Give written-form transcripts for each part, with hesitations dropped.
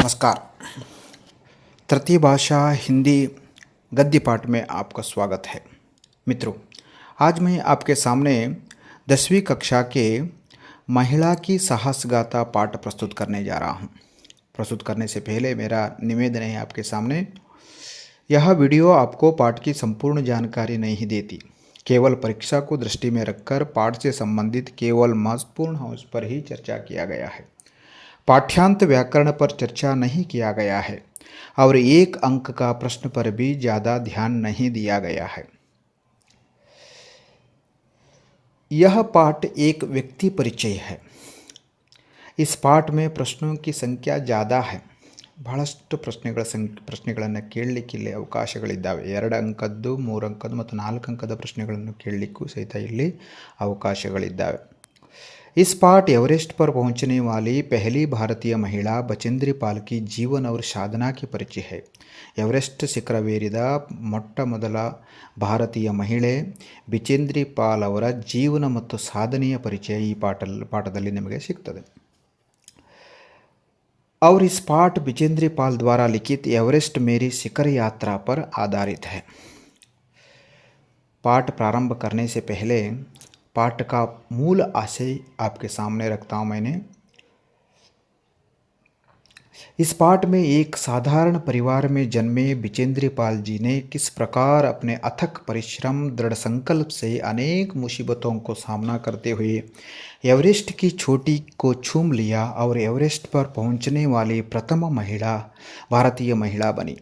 नमस्कार। तृतीय भाषा हिंदी गद्य पाठ में आपका स्वागत है। मित्रों, आज मैं आपके सामने 10वीं कक्षा के महिला की साहस गाथा पाठ प्रस्तुत करने जा रहा हूं। प्रस्तुत करने से पहले मेरा निवेदन है आपके सामने, यह वीडियो आपको पाठ की संपूर्ण जानकारी नहीं देती, केवल परीक्षा को दृष्टि में रखकर पाठ से संबंधित केवल महत्वपूर्ण अंश पर ही चर्चा किया गया है। पाठ्यांत व्याकरण पर चर्चा नहीं किया गया है और एक अंक का प्रश्न पर भी ज़्यादा ध्यान नहीं दिया गया है। यह पाठ एक व्यक्ति परिचय है। इस पाठ में प्रश्नों की संख्या ज़्यादा है। ಬಹಳಷ್ಟು ಪ್ರಶ್ನೆಗಳನ್ನು ಕೇಳಲಿಕ್ಕೆ ಇಲ್ಲಿ ಅವಕಾಶಗಳಿದ್ದಾವೆ. 2 ಅಂಕದ್ದು, 3 ಅಂಕದ್ದು ಮತ್ತು 4 ಅಂಕದ ಪ್ರಶ್ನೆಗಳನ್ನು ಕೇಳಲಿಕ್ಕೂ ಸಹಿತ ಇಲ್ಲಿ ಅವಕಾಶಗಳಿದ್ದಾವೆ. इस पाठ एवरेस्ट पर पहुंचने वाली पहली भारतीय महिला बचेंद्री पाल की जीवन और साधना की परिचय है. एवरेस्ट ಶಿಖರವೇರಿದ ಮೊಟ್ಟ ಮೊದಲ ಭಾರತೀಯ ಮಹಿಳೆ ಬಿಚೇಂದ್ರಿ ಪಾಲ್ ಅವರ ಜೀವನ ಮತ್ತು ಸಾಧನೆಯ ಪರಿಚಯ ಈ ಪಾಠದಲ್ಲಿ ನಿಮಗೆ ಸಿಗ್ತದೆ. और इस पाठ बिचेंद्री पाल द्वारा लिखित एवरेस्ट मेरी शिखर यात्रा पर आधारित है. पाठ प्रारंभ करने से पहले पाठ का मूल आशय आपके सामने रखता हूँ मैंने. इस पाठ में एक साधारण परिवार में जन्मे बिचेंद्री पाल जी ने किस प्रकार अपने अथक परिश्रम, दृढ़ संकल्प से अनेक मुसीबतों को सामना करते हुए एवरेस्ट की चोटी को छूम लिया और एवरेस्ट पर पहुंचने वाली प्रथम भारतीय महिला बनी.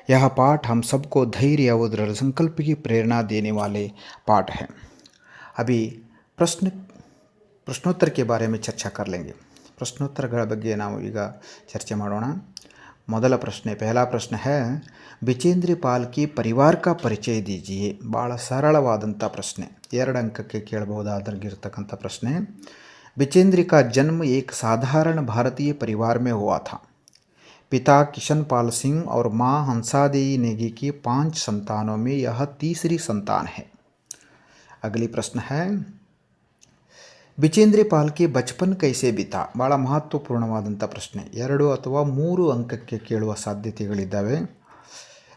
यह पाठ हम सबको धैर्य और दृढ़ संकल्प की प्रेरणा देने वाले पाठ है. अभी प्रश्नोत्तर के बारे में चर्चा कर लेंगे. ಪ್ರಶ್ನೋತ್ತರಗಳ ಬಗ್ಗೆ ನಾವು ಈಗ ಚರ್ಚೆ ಮಾಡೋಣ. ಮೊದಲ ಪ್ರಶ್ನೆ, पहला प्रश्न है, बिचेंद्री पाल की परिवार का परिचय दीजिए. ಭಾಳ ಸರಳವಾದಂಥ ಪ್ರಶ್ನೆ, 2 ಅಂಕಕ್ಕೆ ಕೇಳಬಹುದಾಗಿರ್ತಕ್ಕಂಥ ಪ್ರಶ್ನೆ. बिचेंद्री का जन्म एक साधारण भारतीय परिवार में हुआ था. पिता किशन पाल सिंह और माँ हंसादेवी नेगी की 5 संतानों में यह तीसरी संतान है. अगली प्रश्न है, बिचेंद्री पाल के बचपन कैसे बीता. ಭಾಳ ಮಹತ್ವಪೂರ್ಣವಾದಂಥ ಪ್ರಶ್ನೆ, 2 ಅಥವಾ 3 ಅಂಕಕ್ಕೆ ಕೇಳುವ ಸಾಧ್ಯತೆಗಳಿದ್ದಾವೆ.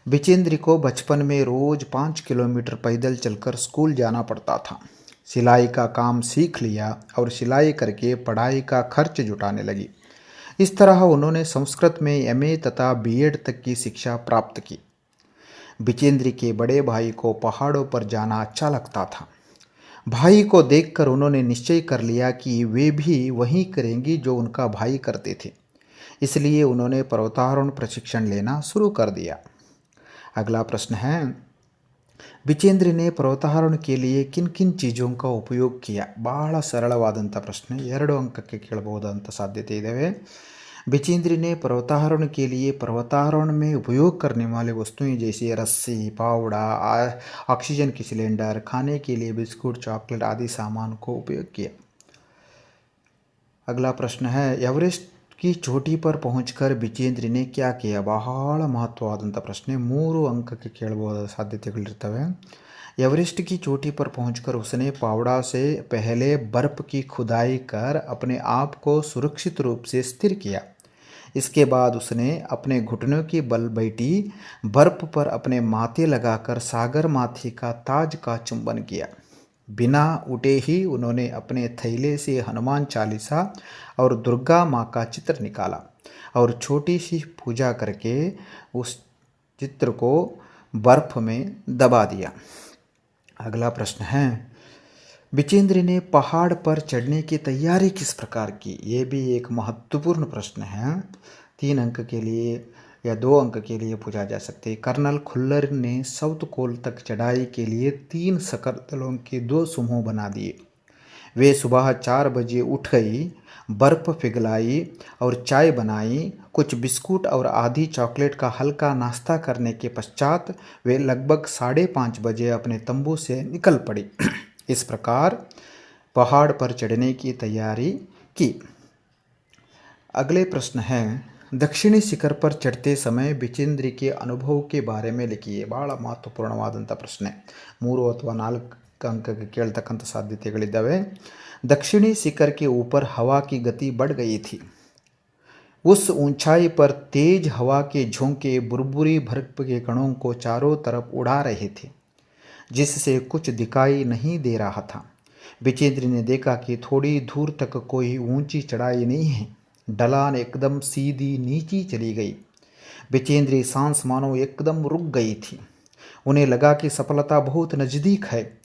बिचेंद्री को बचपन में रोज़ 5 किलोमीटर पैदल चलकर स्कूल जाना पड़ता था. सिलाई का काम सीख लिया और सिलाई करके पढ़ाई का खर्च जुटाने लगी. इस तरह उन्होंने संस्कृत में MA तथा B.Ed तक की शिक्षा प्राप्त की. बिचेंद्री के बड़े भाई को पहाड़ों पर जाना अच्छा लगता था. भाई को देखकर उन्होंने निश्चय कर लिया कि वे भी वही करेंगी जो उनका भाई करते थे. इसलिए उन्होंने पर्वतारोहण प्रशिक्षण लेना शुरू कर दिया. अगला प्रश्न है, बिचेंद्री ने पर्वतारोहण के लिए किन किन चीज़ों का उपयोग किया. ಭಾಳ ಸರಳವಾದಂಥ ಪ್ರಶ್ನೆ, 2 ಅಂಕಕ್ಕೆ ಕೇಳಬಹುದಾದಂಥ ಸಾಧ್ಯತೆ ಇದ್ದಾವೆ. बिचेंद्री ने पर्वतारोहण के लिए पर्वतारोहण में उपयोग करने वाले वस्तुएं जैसे रस्सी, फावड़ा, ऑक्सीजन की सिलेंडर, खाने के लिए बिस्कुट, चॉकलेट आदि सामान को उपयोग किया. अगला प्रश्न है, एवरेस्ट की चोटी पर पहुंचकर बिचेंद्री ने क्या किया. ಬಹಳ ಮಹತ್ವವಾದಂಥ ಪ್ರಶ್ನೆ, 3 ಅಂಕಕ್ಕೆ ಕೇಳಬಹುದಾದ ಸಾಧ್ಯತೆಗಳಿರ್ತವೆ. एवरेस्ट की चोटी पर पहुंचकर उसने फावड़ा से पहले बर्फ़ की खुदाई कर अपने आप को सुरक्षित रूप से स्थिर किया. इसके बाद उसने अपने घुटनों के बल बैठी बर्फ़ पर अपने माथे लगाकर सागर माथी का ताज का चुंबन किया. बिना उठे ही उन्होंने अपने थैले से हनुमान चालीसा और दुर्गा माँ का चित्र निकाला और छोटी सी पूजा करके उस चित्र को बर्फ़ में दबा दिया. अगला प्रश्न है, बिचेंद्री ने पहाड़ पर चढ़ने की तैयारी किस प्रकार की. ये भी एक महत्वपूर्ण प्रश्न है. 3 अंक के लिए या 2 अंक के लिए पूछा जा सकते हैं. कर्नल खुल्लर ने साउथ कोल तक चढ़ाई के लिए 3 सकल दलों के 2 समूह बना दिए. वे सुबह 4 बजे उठ गई, बर्फ़ पिघलाई और चाय बनाई. कुछ बिस्कुट और आधी चॉकलेट का हल्का नाश्ता करने के पश्चात वे लगभग 5:30 बजे अपने तंबू से निकल पड़ी. इस प्रकार पहाड़ पर चढ़ने की तैयारी की. अगले प्रश्न है, दक्षिणी शिखर पर चढ़ते समय बिचेंद्री के अनुभव के बारे में लिखिए. ಭಾಳ ಮಹತ್ವಪೂರ್ಣವಾದಂಥ ಪ್ರಶ್ನೆ, 3 ಅಥವಾ 4 ಅಂಕಕ್ಕೆ ಕೇಳ್ತಕ್ಕಂಥ ಸಾಧ್ಯತೆಗಳಿದ್ದಾವೆ. दक्षिणी शिखर के ऊपर हवा की गति बढ़ गई थी. उस ऊंचाई पर तेज हवा के झोंके बुरबुरी बर्फ के कणों को चारों तरफ उड़ा रहे थे, जिससे कुछ दिखाई नहीं दे रहा था। विचित्र ने देखा कि थोड़ी दूर तक कोई ऊंची चढ़ाई नहीं है। ढलान एकदम सीधी नीचे चली गई। विचित्र की सांस मानो एकदम रुक गई थी। उन्हें लगा कि सफलता बहुत नज़दीक है।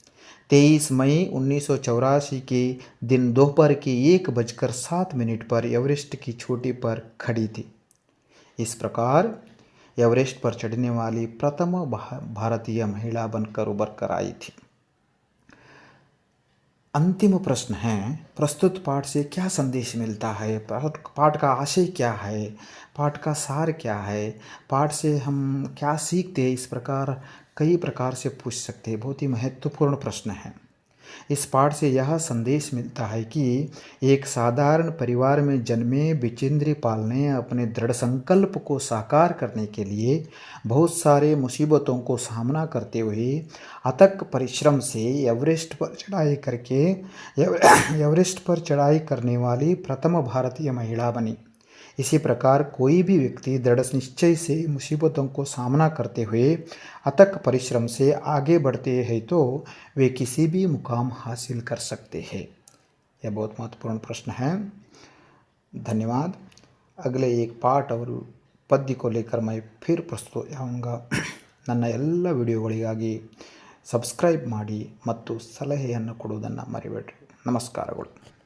23 मई 1984 के दिन दोपहर के 1:07 पर एवरेस्ट की चोटी पर खड़ी थी। इस प्रकार एवरेस्ट पर चढ़ने वाली प्रथम भारतीय महिला बनकर उभर कर आई थी। अंतिम प्रश्न है, प्रस्तुत पाठ से क्या संदेश मिलता है? पाठ का आशय क्या है? पाठ का सार क्या है? पाठ से हम क्या सीखते हैं? इस प्रकार कई प्रकार से पूछ सकते हैं। बहुत ही महत्वपूर्ण प्रश्न है। इस पाठ से यह संदेश मिलता है कि एक साधारण परिवार में जन्मे विचिंद्र पाल ने अपने दृढ़ संकल्प को साकार करने के लिए बहुत सारे मुसीबतों को सामना करते हुए अथक परिश्रम से एवरेस्ट पर चढ़ाई करने वाली प्रथम भारतीय महिला बनी। इसी प्रकार कोई भी व्यक्ति दृढ़ निश्चय से मुसीबतों को सामना करते हुए अथक परिश्रम से आगे बढ़ते हैं तो वे किसी भी मुकाम हासिल कर सकते हैं। यह बहुत महत्वपूर्ण प्रश्न है। धन्यवाद। अगले एक पाठ और पद्य को लेकर मैं फिर प्रस्तुत आऊँगा। ನನ್ನ ಎಲ್ಲ ವಿಡಿಯೋಗಳಿಗಾಗಿ ಸಬ್ಸ್ಕ್ರೈಬ್ ಮಾಡಿ ಮತ್ತು ಸಲಹೆಯನ್ನು ಕೊಡುವುದನ್ನು ಮರಿಬೇಡ್ರಿ. ನಮಸ್ಕಾರಗಳು.